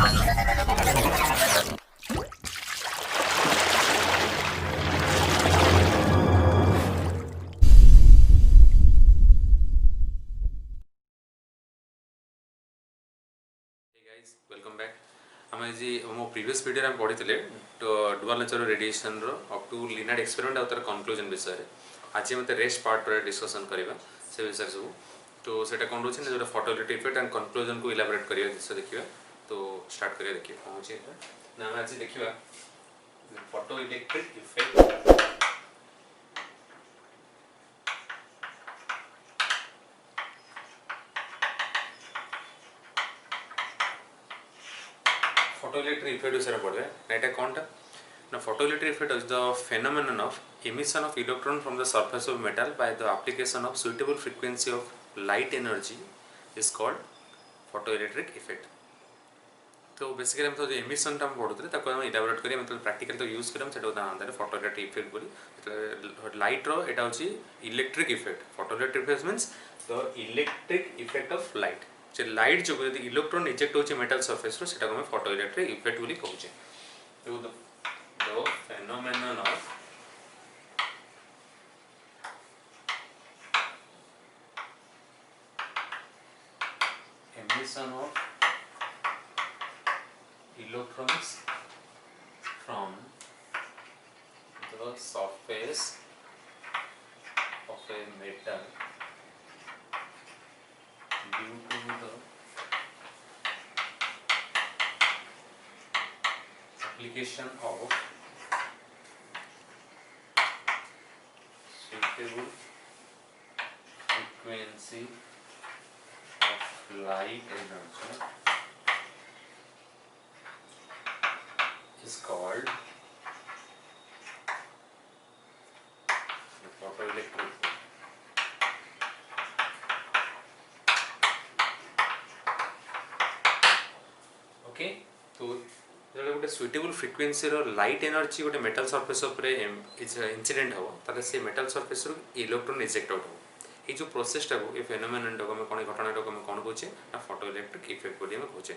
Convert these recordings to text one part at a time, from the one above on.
guys, welcome back. ଆମେ ଆଜି ମୋ ପ୍ରିଭିୟସ୍ ଭିଡ଼ିଓରେ ଆମେ ପଢ଼ିଥିଲେ ଡୁଆଲ୍ ନେଚର୍ ରେଡ଼ିଏସନ୍ର ଅପ୍ ଟୁ ଲିନାର୍ଡ ଏକ୍ସପେରିମେଣ୍ଟ ଆଉ ତାର କନକ୍ଲୁଜନ୍ ବିଷୟରେ। ଆଜି ଆମେ ରେଷ୍ଟ ପାର୍ଟ ପରେ ଡିସ୍କସନ୍ କରିବା ସେ ବିଷୟରେ ସବୁ। ତ ସେଇଟା କ'ଣ ରହୁଛି ନା ଯେଉଁଟା photo electric effect and କନକ୍ଲୁଜନ୍କୁ elaborate କରିବା ଜିନିଷ ଦେଖିବା। ତ ଷ୍ଟାର୍ଟ କରିବା ଦେଖିବା କ'ଣ ହେଉଛି ନା ଆମେ ଆଜି ଦେଖିବା photo electric effect. Photoelectric effect विषय पढ़े ना ये कौन टा ना photoelectric effect is the phenomenon of emission of electron from the surface of metal by the application of suitable frequency of light energy is called photoelectric effect. तो basically हम तो जो emission टा हम पढ़ुते ताको हम इलाबोरेट करिया मतलब प्रैक्टिकल तो यूज करम सेटा उदाहरण दे photoelectric effect बोली मतलब लाइट रो एटा होची electric effect photoelectric effect means the electric effect of light J light जो यदि इलेक्ट्रॉन इजेक्ट होचे मेटल सरफेस रो सेटा को हम फोटोइलेक्ट्रिक इफेक्ट बोली कहूचे तो the phenomenon of emission of electrons from the surface of a metal due to the application of suitable frequency of light energy is called the photoelectric effect. Okay तो जो गोटे suitable frequency रो light energy गोटे metal surface उपरे incident हो ताले से metal surface रो electron eject out हो ये जो प्रोसेस टा को ये फेनोमेनन टा को हम कोन घटना टा को हम कोन कहूचे ना फोटोइलेक्ट्रिक इफेक्ट बोली हम कहूचे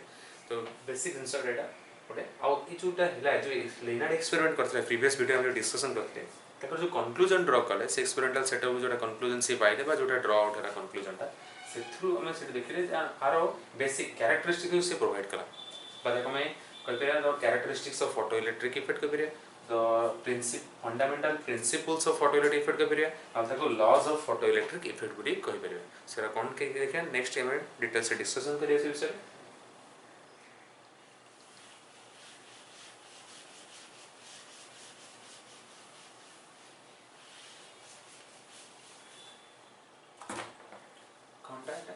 तो बेसिक आंसर एटा गोटे आ ये जोटा हला जो लिनार्ड एक्सपेरिमेंट करथले प्रीवियस वीडियो हम डिस्कशन करथले ताकर जो कंक्लूजन ड्रॉ कले से एक्सपेरिमेंटल सेटअप जोटा कंक्लूजन से पाइले बा जोटा ड्रॉ आउट हला कंक्लूजन टा से थ्रू हम से देखिले आरो बेसिक कैरेक्टरिस्टिक से प्रोवाइड कला but the characteristics of photoelectric effect the fundamental principles of photoelectric effect and the laws of photoelectric effect बोली कहि परिबे सेरा कोन के देखिए नेक्स्ट टाइम डिटेल से डिस्कशन करिए इस विषय contact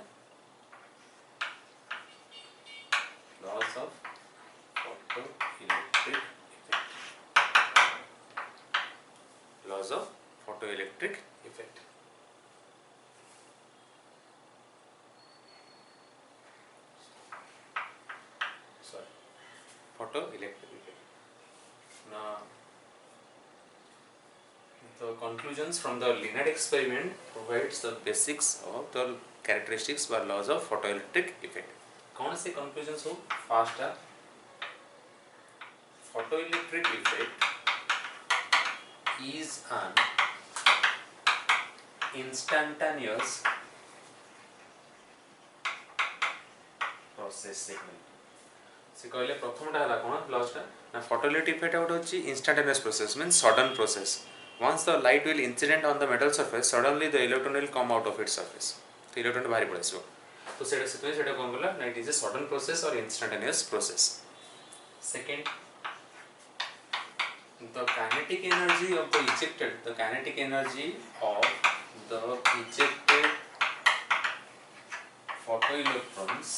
laws of photoelectric effect laws of photoelectric effect sorry photoelectric effect now the conclusions from the Linnard experiment provides the basics of the characteristics or laws of photoelectric effect कौन से conclusions हो first है photoelectric effect is an instantaneous process signal से कहले प्रथम टा हला कोन last ना photoelectric effect आउट होची instantaneous process means sudden process once the light will incident on the metal surface suddenly the electron will come out of its surface तो electron बाहर पड़ेसो तो सेटा कोन बोला ना it is a sudden process और instantaneous process second the kinetic energy of the ejected photoelectrons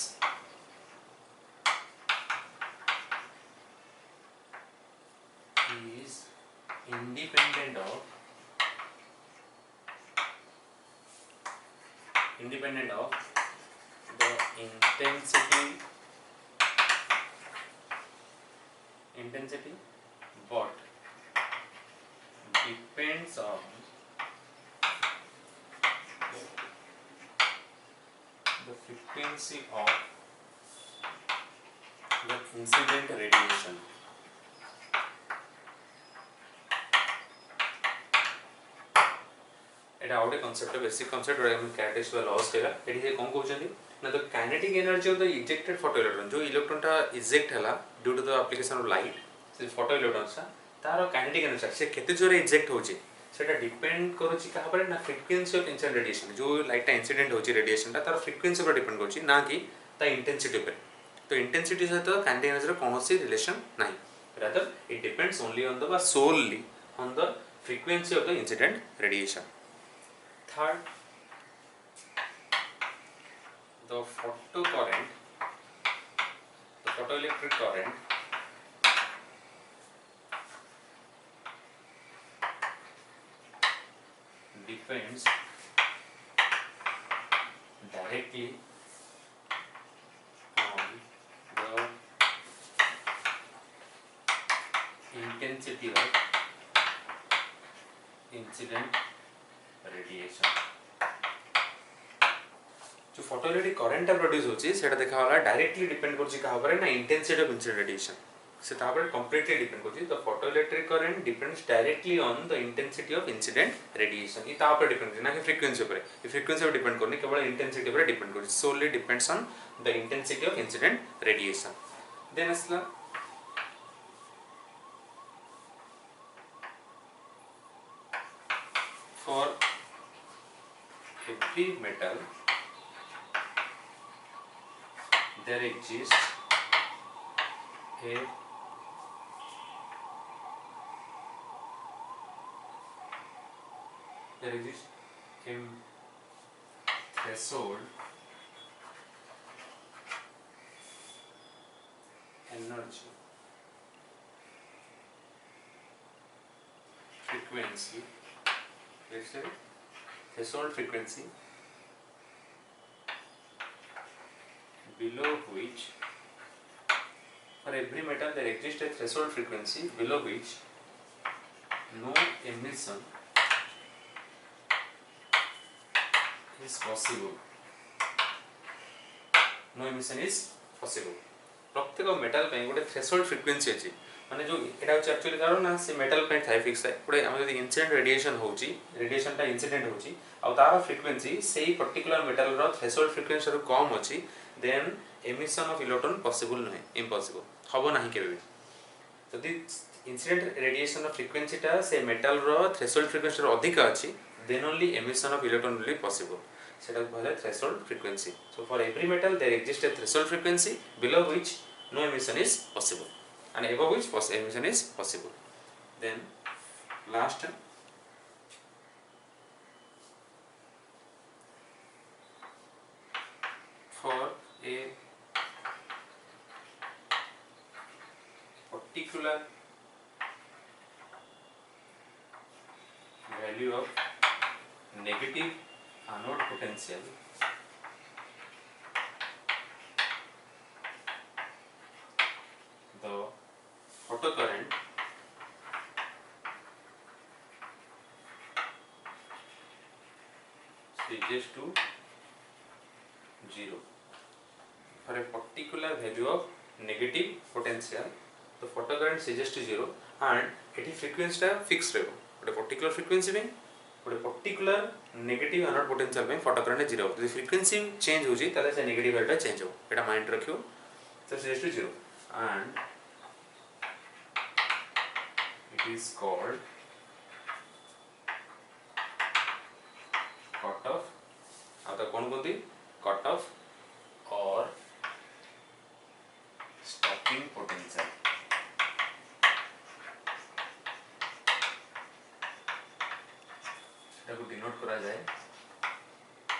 is independent of the intensity but depends on the frequency of the incident radiation. Etah आउटे concept basic concept रे हम characteristic loss केला एठी से कोन कहउछन्ती ना the kinetic energy of the ejected photo electron जो electron टा इजेक्ट हला due to the application of light से फोटो इलेक्ट्रॉन सा तार काइनेटिक एनर्जी से केते जोरे इजेक्ट होची सेटा डिपेंड करूची कहा पर ना फ्रीक्वेंसी ऑफ इंसिडेंट रेडिएशन जो लाइट टा इंसिडेंट होची रेडिएशन टा तार फ्रीक्वेंसी पर डिपेंड करूची ना कि ता इंटेंसिटी पर तो इंटेंसिटी से तो काइनेटिक एनर्जी रो कोनोसी रिलेशन नाही rather it depends only on the solely on the frequency of the incident radiation. Third, the photocurrent, the photoelectric current depends directly on the intensity of incident radiation. जो photoelectric current produce होची सेटा देखा वाला directly depend करची कहा पर ना intensity of incident radiation से ता पर कंप्लीटली डिपेंड करची the photoelectric current depends directly on the intensity of incident radiation ई ता पर डिपेंड ना कि फ्रीक्वेंसी पर ई फ्रीक्वेंसी पर डिपेंड करनी केवल इंटेंसिटी पर डिपेंड करची solely depends on the intensity of incident radiation. Then असला for every metal there exists a threshold energy frequency. Threshold frequency below which for every metal there exists a threshold frequency below which no emission is possible. No emission is possible. प्रत्येक metal पे गोटे threshold frequency अछि माने जो एटा होची actually कारण ना से मेटल पे थाई फिक्स है पुरे हम जदी इंसिडेंट रेडिएशन होची रेडिएशन ता इंसिडेंट होची आ तार फ्रीक्वेंसी सेही पर्टिकुलर मेटल रो थ्रेशोल्ड फ्रीक्वेंसी रो कम अछि then emission of electron possible नहे इम्पॉसिबल हबो नाही केबे भी जदी इंसिडेंट रेडिएशन रो फ्रीक्वेंसी ता से मेटल रो थ्रेशोल्ड फ्रीक्वेंसी रो अधिक अछि then only emission of electron will be possible सेटा कहले threshold frequency. So for every metal there exists a threshold frequency below which no emission is possible and above which emission is possible. Then last for a particular value of negative anode potential the photocurrent reaches to 0. For a particular value of negative potential the photocurrent reaches to 0 and eighty frequency टा fixed रहबो गोटे particular frequency में गोटे particular negative anode potential में photocurrent 0 जदि frequency change होजी तले से negative value टा change हो एटा माइंड रखियो so reaches to 0 and it is called cutoff आता कौन बोलती cutoff or stopping potential. सेटा को डिनोट करा जाए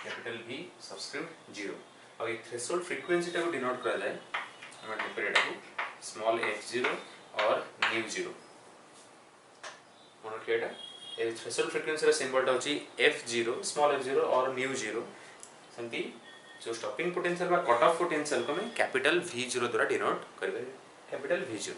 कैपिटल V सबस्क्रिप्ट 0 और ये थ्रेशोल्ड फ्रीक्वेंसी टा को डिनोट करा जाए हम डिफरेंट को स्मॉल f0 और nu0 मन केटा ए थ्रेशोल्ड फ्रीक्वेंसी रा सिंबल टा होची f0 स्मॉल f0 और nu0 सेंती जो स्टॉपिंग पोटेंशियल बा कट ऑफ पोटेंशियल को मैं कैपिटल V0 द्वारा डिनोट करबे कैपिटल V0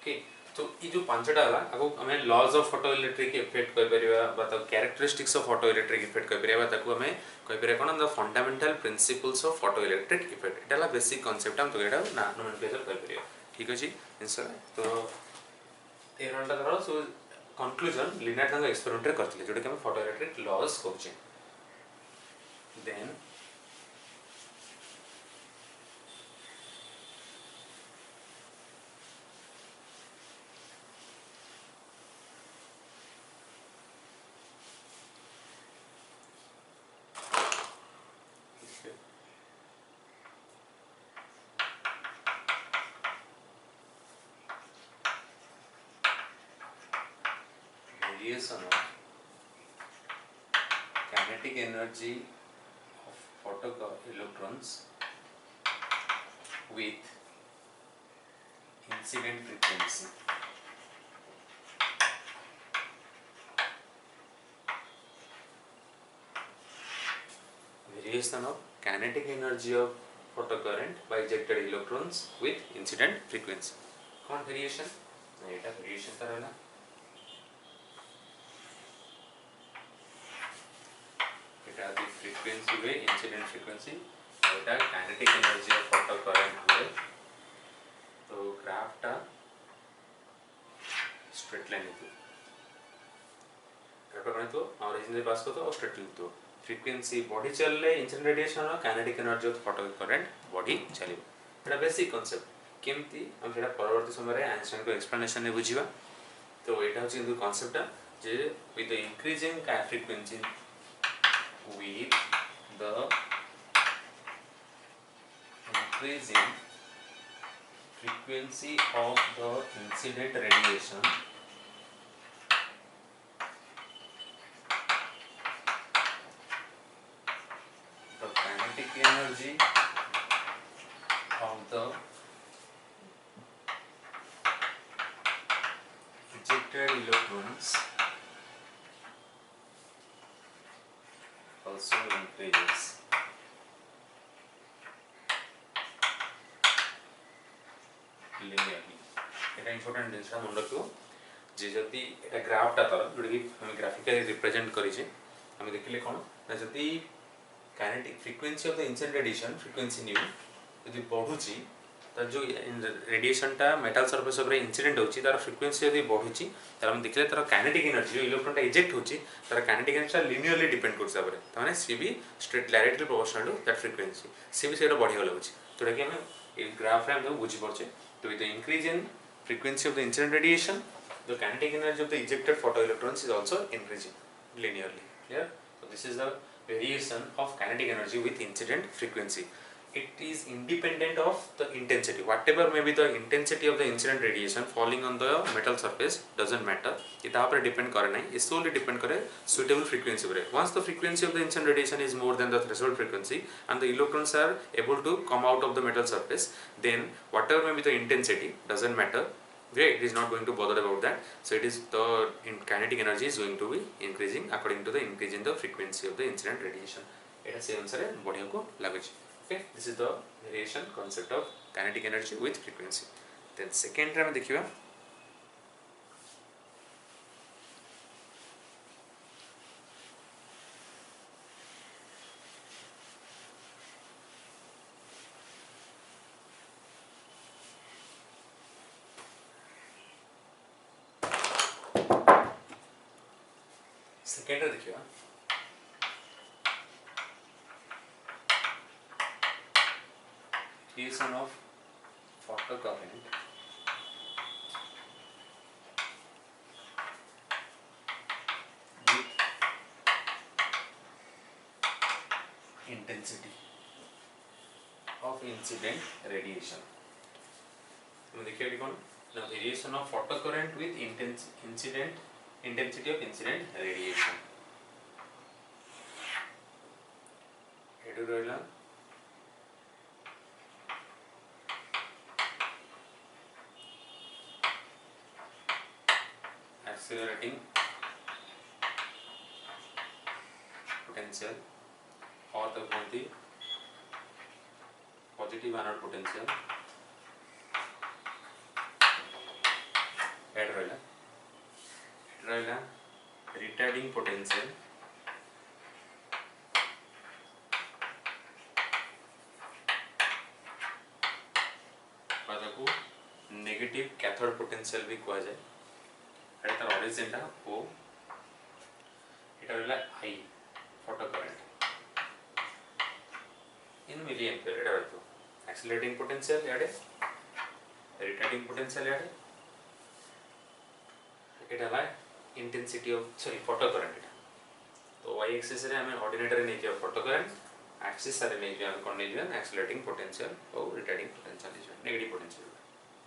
ओके तो ये जो पांचटा है आगो हमें laws of photo electric effect कहि परिबा बा तो characteristics of photo electric effect कहि परिबा ताको हमें कहि परिबा कोन the fundamental principles of photo electric effect एटाला बेसिक कांसेप्ट हम तो एटा ना नोमेनक्लेचर कहि परिबा ठीक अछि आंसर तो ए रनटा धरो सो कंक्लूजन लिनियर थांग एक्सपेरिमेंट रे करथिले जोटा कि हम फोटो इलेक्ट्रिक लॉज कहउचे then variation of kinetic energy of photoelectrons with incident frequency. Variation of kinetic energy of photocurrent by ejected electrons with incident frequency. कौन variation? एटा variation तर है frequency हुए incident frequency Etah kinetic energy of photocurrent हुए तो graph टा straight line है graph टा तो और इजने पास को तो स्ट्रेट लाइन तो फ्रीक्वेंसी बॉडी चलले इंसिडेंट रेडिएशन और काइनेटिक एनर्जी ऑफ फोटोकरेंट बॉडी चलिबो एटा बेसिक कांसेप्ट केमती हम सेटा परवर्ती समय रे आइंस्टाइन को एक्सप्लेनेशन ने बुझिबा तो एटा होची Indu concept J with the increasing frequency with the increasing frequency of the incident radiation the kinetic energy of the ejected electrons also increases. Linearly. এটা ইম্পর্টেন্ট জিনিসটা মনে রাখো যে যদি এটা গ্রাফটা তার যেটা কি আমি গ্রাফিক্যালি রিপ্রেজেন্ট করেছি আমি দেখিলে কোন না যদি kinetic frequency of the incident radiation frequency new যদি বঢ়ুচি তার যে রেডিয়েশনটা মেটাল सरफेस উপরে ইনসিডেন্ট होची তার ফ্রিকোয়েন্সি যদি বঢ়ুচি তার আমি দেখিলে তার কাইনেটিক এনার্জি যে ইলেক্ট্রনটা ইজেক্ট होची তার কাইনেটিক এনার্জিটা লিনিয়ারলি ডিপেন্ড করছে উপরে তার মানে সি বি straight directly proportional to that frequency সি বি সেটা বঢ়িয়া লাগুଛି তোটা কি আমি এই গ্রাফ রে আমি বুঝি পড়ছে তো with the increase in frequency of the incident radiation the kinetic energy of the ejected photoelectrons is also increasing linearly clear so this is the variation of kinetic energy with incident frequency it is independent of the intensity whatever may be the intensity of the incident radiation falling on the metal surface doesn't matter it upre depend करे नहीं it solely depend करे suitable frequency पर once the frequency of the incident radiation is more than the threshold frequency and the electrons are able to come out of the metal surface then whatever may be the intensity doesn't matter okay it is not going to bother about that so it is the kinetic energy is going to be increasing according to the increase in the frequency of the incident radiation एटा से अनुसार बढ़िया को लागुଛି okay this is the variation concept of kinetic energy with frequency then second रे हम देखिबा second रे देखिबा creation of photocurrent with intensity of incident radiation तो देखिए ये कौन the variation of photocurrent with intensity of incident radiation एडु रहला accelerating potential or the positive anode potential एड रहा रिटार्डिंग पोटेंशियल को नेगेटिव कैथोड पोटेंशियल भी कहा जाए एटा तार ओरिजिन टा ओ एटा रहला I photo current in milli ampere एटा रहतो एक्सीलरेटिंग पोटेंशियल याडे रिटार्डिंग पोटेंशियल याडे एटा ला intensity of sorry photo current एटा तो y एक्सिस रे हमें ऑर्डिनेटर ने किया फोटो करंट एक्सिस रे ने किया कोन ने किया एक्सीलरेटिंग पोटेंशियल और retarding potential is negative potential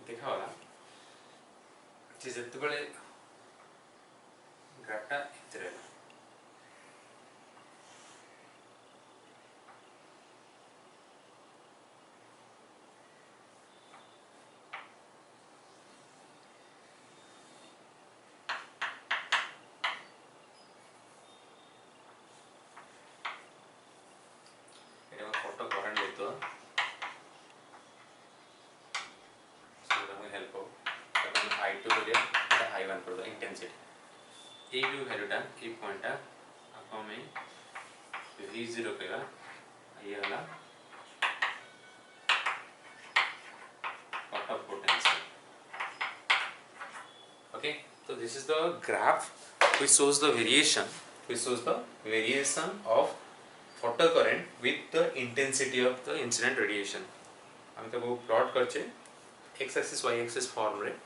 देखा वाला जे जत्ते बेले ग्राफटा इतरे ए जो वैल्यूटा ए पॉइंटटा आपको में v0 कहेगा ये वाला कट ऑफ पोटेंशियल ओके तो this is the graph which shows the variation of photocurrent with the intensity of the incident radiation हम तो वो प्लॉट करछे x axis y axis form रे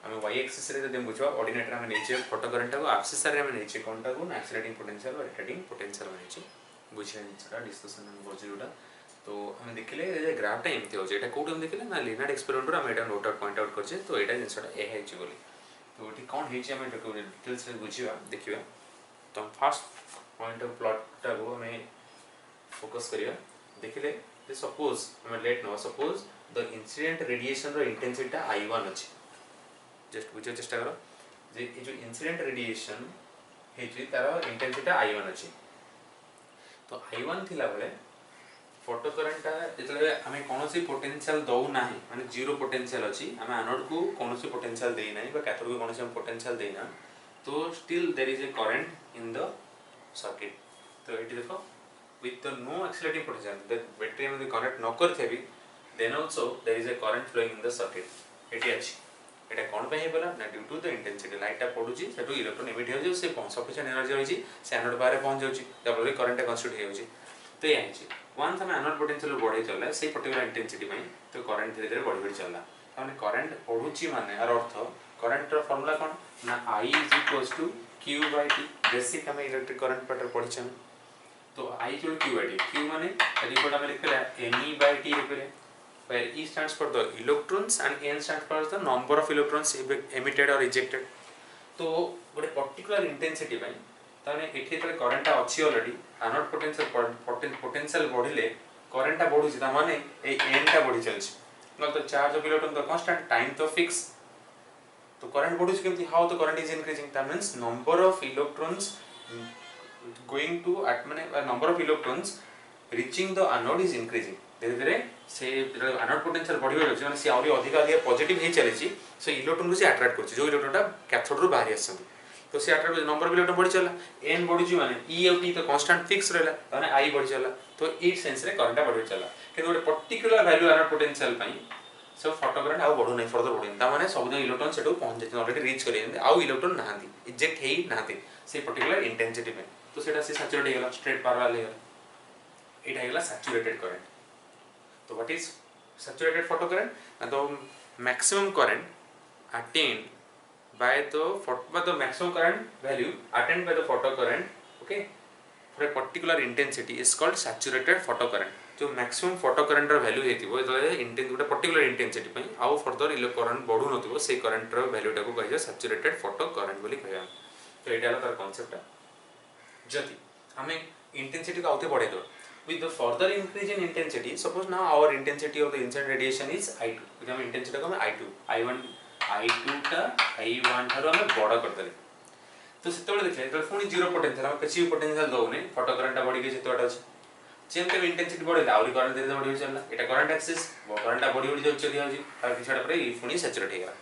हमें y एक्सिस रे जदि बुझवा ऑर्डिनेटर हमें नीचे फोटो करंट को एक्सिस रे हमें नीचे कोनटा को एक्सीलरेटिंग पोटेंशियल और रिटार्डिंग पोटेंशियल में नीचे बुझिया निचरा डिस्कशन हम बोजिरुडा तो हमें देखिले जे ग्राफटा एमती हो जे एटा कोड हम देखिले ना लिनार्ड एक्सपेरिमेंट रो हम एटा नोट आउट पॉइंट आउट करछे तो एटा जिंसटा ए है छि बोली तो एटी कोन हे छि हमें डिटेल्स में बुझिया देखिबा तो हम फर्स्ट पॉइंट ऑफ प्लॉट को हमें फोकस करिया देखिले जे सपोज हमें let know suppose the incident radiation रो इंटेंसिटी I1 अछि जस्ट बुझे चेष्टा करो जे ये जो इंसिडेंट रेडिएशन हे जे तार इंटेंसिटी I1 अछि तो I1 थिला बेले फोटो करंट जेतले हमें कोनोसी पोटेंशियल दउ नाही माने जीरो पोटेंशियल अछि हमें एनोड को कोनोसी पोटेंशियल देई नाही बा कैथोड को कोनोसी पोटेंशियल देई ना तो still there is a current in the circuit तो एटी देखो with the no accelerating potential the battery में कनेक्ट न करथेबी then also there is a current flowing in the circuit एटी अछि एटा कोन पे हेबला ना due to the intensity light पडुची सेटो इलेक्ट्रॉन एमिट हो जे से सफिशिएंट एनर्जी होई से एनोड पारे पहुंच जाउची तबले करंट कंस्टिट्यूट हो जाउची तो ये है वंस हम एनोड पोटेंशियल बढ़े चला से पर्टिकुलर इंटेंसिटी में तो करंट धीरे धीरे बढ़ी चला माने करंट पडुची माने यार अर्थ करंट रो फार्मूला कोन ना I q/t बेसिक हम इलेक्ट्रिक करंट पैटर्न पढिछन तो I q/t q माने रिपोर्ट में लिखला Ne/t लिखले where E stands for the electrons and N stands for the number of electrons emitted or ejected तो गोटे पर्टिकुलर इंटेंसिटी पई ताने एठी तले करंट अछि ऑलरेडी एनोड पोटेंशियल बढ़िले करंट बढ़ुची ता माने ए N टा बढ़ी चलछि न तो चार्ज ऑफ इलेक्ट्रॉन तो कांस्टेंट टाइम तो फिक्स तो करंट बढ़ुची केमति how the current is increasing that means number of electrons going to at माने number of electrons reaching the anode is increasing धीरे धीरे से एनोड पोटेंशियल बढ़िबे अछि माने से आउरी अधिक अधिक पॉजिटिव हे चले छी सो इलेक्ट्रॉन को से अट्रैक्ट करछि जो इलेक्ट्रॉनटा कैथोड रो बाहर आछन तो से अट्रैक्ट नंबर ऑफ इलेक्ट्रॉन बढ़ी चला n बढ़ी छी माने e और t तो कांस्टेंट फिक्स रहला माने I बढ़ी चला तो ई सेंस रे करंट बढ़ी चला कि गोटे पर्टिकुलर वैल्यू एनोड पोटेंशियल पई सो फोटो करंट आ बढ़ो नै फर्दर बढ़ो ता माने सब इलेक्ट्रॉन सेटो पहुंच जेते ऑलरेडी रीच करिए आ इलेक्ट्रॉन नाहंती इजेक्ट हेई नाहंती से पर्टिकुलर इंटेंसिटी में तो सेटा से सैचुरेट हे गेला स्ट्रेट पैरेलल हे एटा हे गेला सैचुरेटेड करंट तो what is saturated photocurrent and the maximum current attained by the maximum current value attained by the photocurrent okay for a particular intensity is called saturated photocurrent जो maximum photocurrent ର value हेतिबो एतले intensity particular intensity पई आउ further current बढ़ु नथिबो से current ର value टाको कहै छै saturated photocurrent बोली कहै तो एटा तार कांसेप्ट जति हमें इंटेंसिटी को आउते बढ़े दो with the further increase in intensity suppose now our intensity of the incident radiation is I2 with हम intensity को हम I2 I2 टा I1 थारो हम बड़ा कर देले तो सेतबेले देखले तो पुनी जीरो पोटेंशियल हम किछि पोटेंशियल दउने फोटो करंट बढ़ी के जेतोटा अछि जेम के इंटेंसिटी बढ़े आउरी करंट धीरे बढ़ी चलला एटा करंट एक्सिस करंट बढ़ी बढ़ी चली आउची तार पिछाडा परे पुनी सैचुरेट हे गला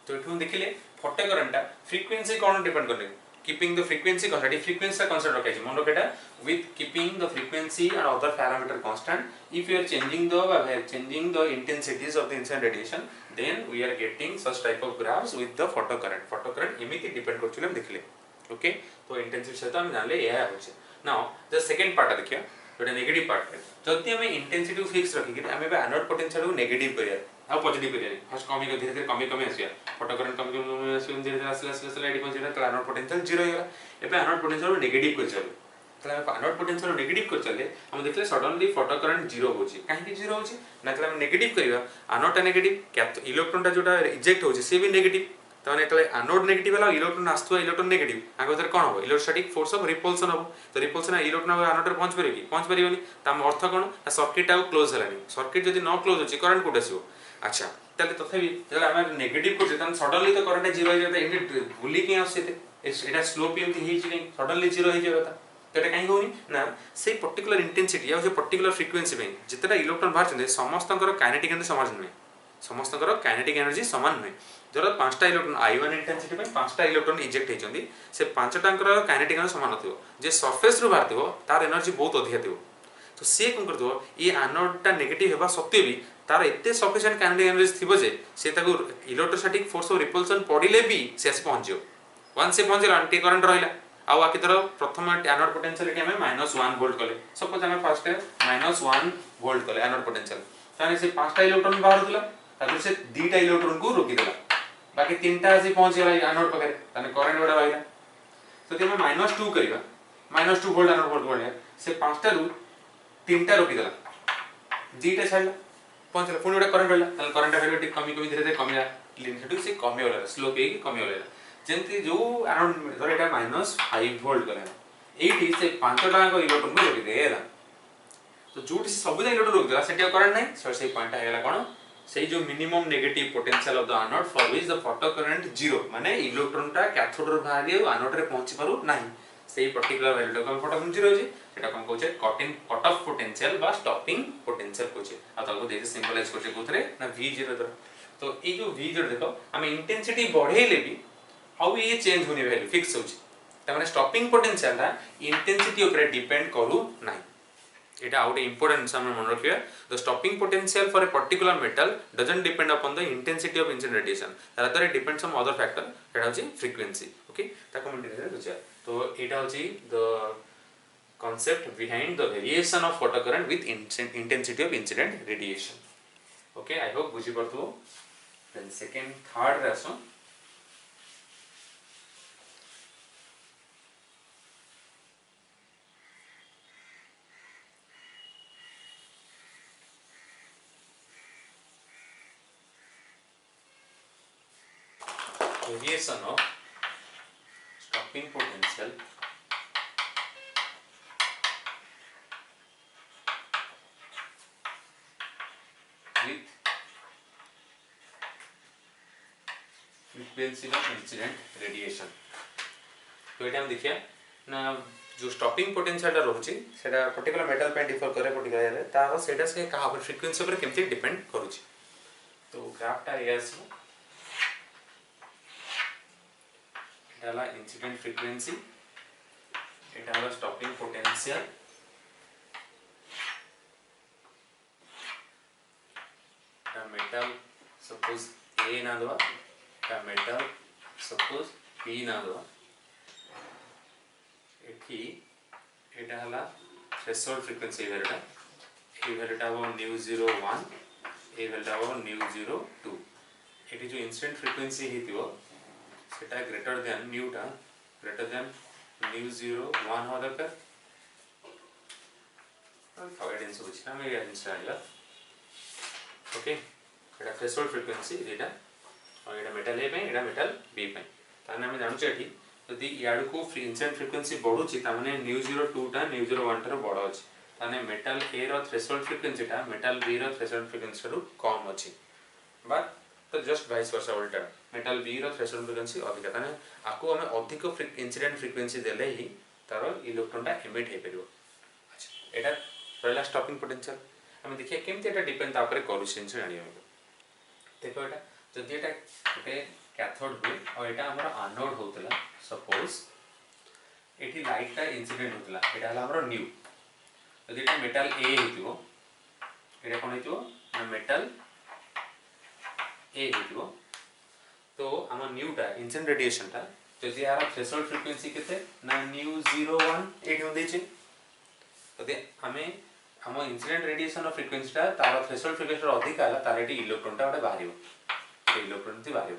तो एठु देखिले फोटो करंट फ्रीक्वेंसी कौन डिपेंड करे keeping the frequency constant frequency constant रखे मन रखेटा with keeping the frequency and other parameter constant if you are changing the intensities of the incident radiation then we are getting such type of graphs with the photo current एमिति depend करछुले हम देखले okay तो intensity सहित हम जानले यह होचे नाउ द सेकंड पार्ट देखिया जोटा नेगेटिव पार्ट जदि हम इंटेंसिटी फिक्स रखी कि हम एनोड पोटेंशियल को नेगेटिव करिया आ पॉजिटिव करिया फर्स्ट कमी धीरे धीरे कमी आसिया फोटो करंट कमी आसिया धीरे धीरे आसला एडी पहुंचला तो एनोड पोटेंशियल जीरो हो गला एबे एनोड पोटेंशियल एनोड पोटेंशियल कर चले तले एनोड पोटेंशियल नेगेटिव कर चले हम देखले सडनली फोटो करंट जीरो होची काहे कि जीरो होची ना तले हम नेगेटिव करिवा एनोड टा नेगेटिव इलेक्ट्रॉन टा जोटा रिजेक्ट होची से भी नेगेटिव तने तले एनोड नेगेटिव वाला इलेक्ट्रॉन आस्तुवा इलेक्ट्रॉन नेगेटिव आगो भीतर कोन हो इलेक्ट्रोस्टैटिक फोर्स ऑफ रिपल्सन हो तो रिपल्सन इलेक्ट्रॉन एनोड रे पहुंच परिबी पहुंच परिबनी ताम अर्थ कोन सर्किट आ क्लोज हलानी सर्किट जदी न क्लोज होची करंट कोड आसीबो अच्छा तले तथापि जले हम नेगेटिव करछे तन सडनली तो करंट जीरो हो जाता इने भूली के आसीते एटा स्लोप एमती हेची नै सडनली जीरो हो जाता तो एटा काहे होनी ना से पर्टिकुलर इंटेंसिटी या से पर्टिकुलर फ्रीक्वेंसी पे जितटा इलेक्ट्रॉन बाहर छे समस्तकर काइनेटिक एनर्जी समान नै समस्तकर काइनेटिक एनर्जी समान नै जरा पांचटा इलेक्ट्रॉन I1 इंटेंसिटी पे पांचटा इलेक्ट्रॉन इजेक्ट हेचंदी से पांचटांकर काइनेटिक एनर्जी समान नथिबो जे सरफेस रु बाहरथिबो तार एनर्जी बहुत अधिक थिबो तो से कोन करथबो ये एनोडटा नेगेटिव हेबा सत्वे भी तार एते सफिशिएंट काइनेटिक एनर्जी थिबो जे से ताको इलेक्ट्रोस्टैटिक फोर्स ऑफ रिपल्सन पडिले भी से आसी पहुंचियो वंस से पहुंचला एंटी करंट रहिला आ बाकी तर प्रथम एनोड पोटेंशियल एटी हमें -1 वोल्ट कले सपोज हमें फर्स्ट -1 वोल्ट कले एनोड पोटेंशियल ताने से पांचटा इलेक्ट्रॉन बाहर दिला तापर से दीटा इलेक्ट्रॉन को रोकी देला बाकी तीनटा आसी पहुंच गला एनोड पकरे ताने करंट बडा रहिला तो ते हम -2 करिवा -2 वोल्ट एनोड वोल्ट बोले से पांचटा रु तीनटा रोकी देला दीटा छाडला पहुंचला पुनी बडा करंट रहिला ताने करंट वैल्यू कमी कमी धीरे धीरे कमिला लिमिट से कमी होला स्लोप हे कमी होला जेंति जो एनोड धर एटा -5 वोल्ट कले एटी से पांचटा को इलेक्ट्रॉन को रोकी देला तो जोटी सब इलेक्ट्रॉन रोकी देला सेटी करंट नै सो से पॉइंट आइला कोन से जो minimum negative potential of the anode for which the photo current zero माने इलेक्ट्रॉन टा कैथोड रो बाहरी एनोड रे पहुंची पारु नाही सेही पर्टिकुलर वैल्यू को फोटो करंट जीरो होची सेटा कोन कहउछे कट ऑफ पोटेंशियल बा स्टॉपिंग पोटेंशियल कहउछे आ ताको देते सिंबलाइज करछे कोथरे ना v0 दर तो ए जो v0 देखो हम इंटेंसिटी बढ़ेले भी हाउ ये चेंज होनी वैल्यू फिक्स होची त माने स्टॉपिंग पोटेंशियल ता इंटेंसिटी ऊपर डिपेंड करू नाही एटा आउट इंपोर्टेंट सामने मन रखिया the stopping potential for a particular metal doesn't depend upon the intensity of incident radiation rather it depends on other factor एटा होची फ्रीक्वेंसी ओके ताको हम डिटेल बुझिया तो एटा होची the concept behind the variation of photocurrent with intensity of incident radiation okay I hope बुझी परथो then second third Raso variation of stopping potential with frequency of incident radiation तो एटा हम देखिया ना जो स्टॉपिंग पोटेंशियल रहउची सेटा पर्टिकुलर मेटल पे differ करे particular रे तार सेटा से कहा पर फ्रीक्वेंसी पर केमती डिपेंड करूची तो ग्राफ टा एस एटाला इंसिडेंट फ्रीक्वेंसी एटाला stopping potential metal suppose A ना दवा का मेटल सपोज B ना दवा एठी एटा हला थ्रेशोल्ड फ्रीक्वेंसी वैल्यूटा ए वैल्यूटा हो ν01 ए वैल्यूटा हो ν02 एठी जो इंसिडेंट फ्रीक्वेंसी हेतिबो सेटा ग्रेटर देन न्यूटा ग्रेटर देन ν01 हो दरकार अवॉइडेंस होछि ना मे आंसर आइला ओके एटा थ्रेशोल्ड फ्रीक्वेंसी एटा और एटा मेटल ए पे एटा मेटल बी पे ताने हम जानू छेठी यदि याडू को इंसिडेंट फ्रीक्वेंसी बढ़ु छि ता माने ν02 टा ν01 ठारो बड़ अछि ताने मेटल ए रो थ्रेशोल्ड फ्रीक्वेंसी टा मेटल बी रो थ्रेशोल्ड फ्रीक्वेंसी रो कम अछि बट तो जस्ट वाइस वर्सा उल्टा मेटल बी रो थ्रेशोल्ड फ्रीक्वेंसी अधिक ताने आको हमें अधिक इंसिडेंट फ्रीक्वेंसी देले ही तारो इलेक्ट्रॉन टा एमिट हे परिबो अच्छा एटा रहला स्टॉपिंग पोटेंशियल हम देखिए केमते एटा डिपेंड ता ऊपर करू सेंस जानियो देखो एटा जदि एटा गोटे कैथोड हुए और एटा हमर एनोड होतला सपोज एठी लाइट का इंसिडेंट होतला एटा हला हमर न्यू यदि एटा मेटल ए हेतिबो एटा कोन हेतिबो ना मेटल ए हेतिबो तो हम न्यू टा इंसिडेंट रेडिएशन टा जदि यार थ्रेशोल्ड फ्रीक्वेंसी केते ना न्यू 01 एठी हो देछि तदे हमें हम इंसिडेंट रेडिएशन ऑफ फ्रीक्वेंसी टा तार थ्रेशोल्ड फ्रीक्वेंसी अधिक आला तार एटी इलेक्ट्रॉन टा बाहर इलेक्ट्रॉन थी बाहर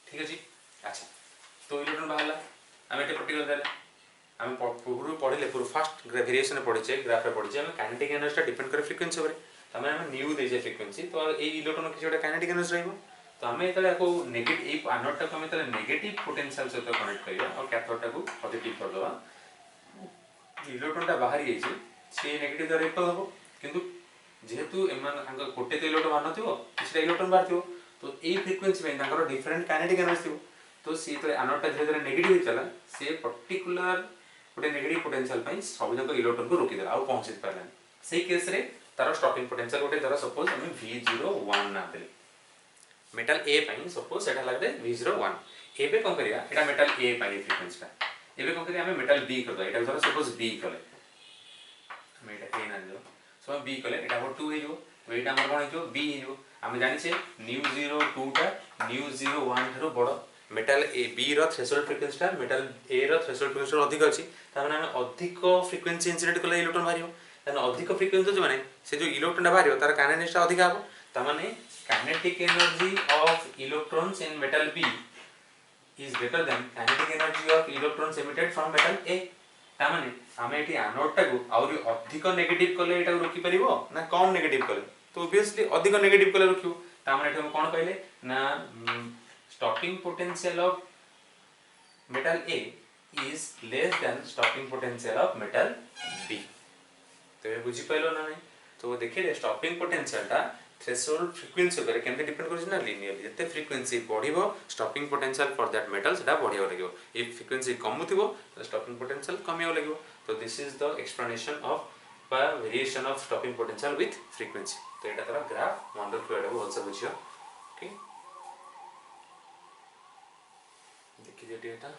ठीक अछि अच्छा तो इलेक्ट्रॉन बाहरला हम एटे पर्टिकुलर देले हम पूर्व पढ़िले पूर्व फर्स्ट वेरिएशन पढ़िचे ग्राफ रे पढ़िचे हम काइनेटिक एनर्जी टा डिपेंड करे फ्रीक्वेंसी ऊपर तमे हम न्यू देजे फ्रीक्वेंसी तो ए इलेक्ट्रॉन किछ गोटे काइनेटिक एनर्जी रहइबो तो हमें एतले को नेगेटिव एनोड टा को हमें तले नेगेटिव पोटेंशियल से कनेक्ट करिया और कैथोड टा को पॉजिटिव कर दवा इलेक्ट्रॉन टा बाहर जाइए से नेगेटिव द्वारा रिपेल हो किंतु जेहेतु एमान अंग गोटे तो इलेक्ट्रॉन बाहर नथिबो किछटा इलेक्ट्रॉन बाहर थिबो तो ए फ्रीक्वेंसी में ताकर डिफरेंट काइनेटिक एनर्जी थिबो तो सी तो एनोड टा धीरे धीरे नेगेटिव चला से पर्टिकुलर गोटे नेगेटिव पोटेंशियल पई सब जक इलेक्ट्रॉन को रोकी देला आ पहुंची पारला सेही केस रे तार स्टॉपिंग पोटेंशियल गोटे धर सपोज हम V01 ना देले मेटल ए पई सपोज एटा लागदे V01 एबे कोन करिया एटा मेटल ए पई फ्रीक्वेंसी टा एबे कोन करिया हमें मेटल बी कर दो एटा धर सपोज बी कले मेटा ए ना दो सो बी कले एटा हो 2 हे जो एटा हमर कोन हे जो बी हे जो हम जानि छे न्यू 02 टा न्यू 01 थारो बडो मेटल ए बी रो थ्रेशोल्ड फ्रीक्वेंसी टा मेटल ए रो थ्रेशोल्ड फ्रीक्वेंसी अधिक अछि तार माने हम अधिक फ्रीक्वेंसी इंसिडेंट कले इलेक्ट्रॉन बाहरियो तने अधिक फ्रीक्वेंसी जो माने से जो इलेक्ट्रॉन बाहरियो तार काइनेटिक टा अधिक आबो ता माने kinetic energy of electrons in metal B is greater than kinetic energy of electrons emitted from metal A ता माने हमें एटी एनोड टा को और अधिक नेगेटिव कले एटा रोकी परिबो ना कम नेगेटिव कले तो ऑब्वियसली अधिक नेगेटिव कले रोकियो ता माने एटा हम कोन कहले ना stopping potential of metal A is less than stopping potential of metal B तो ये बुझी पाइलो ना नहीं तो देखिए स्टॉपिंग पोटेंशियल टा थ्रेशोल्ड फ्रीक्वेंसी पर केमते डिपेंड करै ना लिनियरली जते फ्रीक्वेंसी बढ़िबो stopping potential for that metal सेटा बढ़ियो लागो इफ फ्रीक्वेंसी कमुथिबो तो स्टॉपिंग पोटेंशियल कमियो लागो तो this is the explanation of variation of stopping potential with frequency तो एटा तोरा ग्राफ मन रखियो एटा बहुत सब बुझियो ठीक देखि जेटी एटा